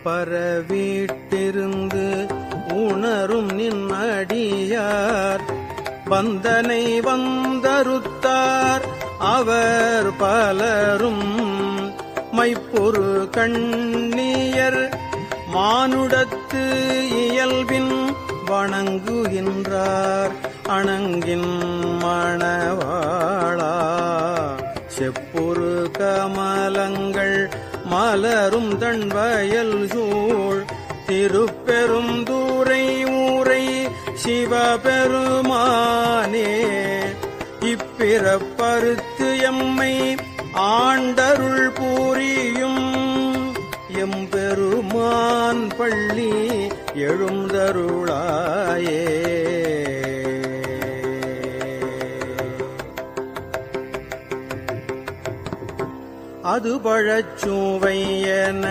பரவீட்டிருந்து உணரும் நின் அடியார் வந்தனை வந்தறுத்தார் அவர் பலரும் மைப்பொரு கண்ணியர் மானுடத்து இயல்பின் வணங்குகின்றார் அணங்கின் மணவாளா செப்பொரு கமலங்கள் மலரும் தன்வயல் சூழ் திருப்பெருந்தூரை ஊரை சிவபெருமானே இப்பிறப்பறுத்து எம்மை ஆண்டருள் பூரியும் எம்பெருமான் பள்ளி எழுந்தருளாயே. அது பழச்சுவை என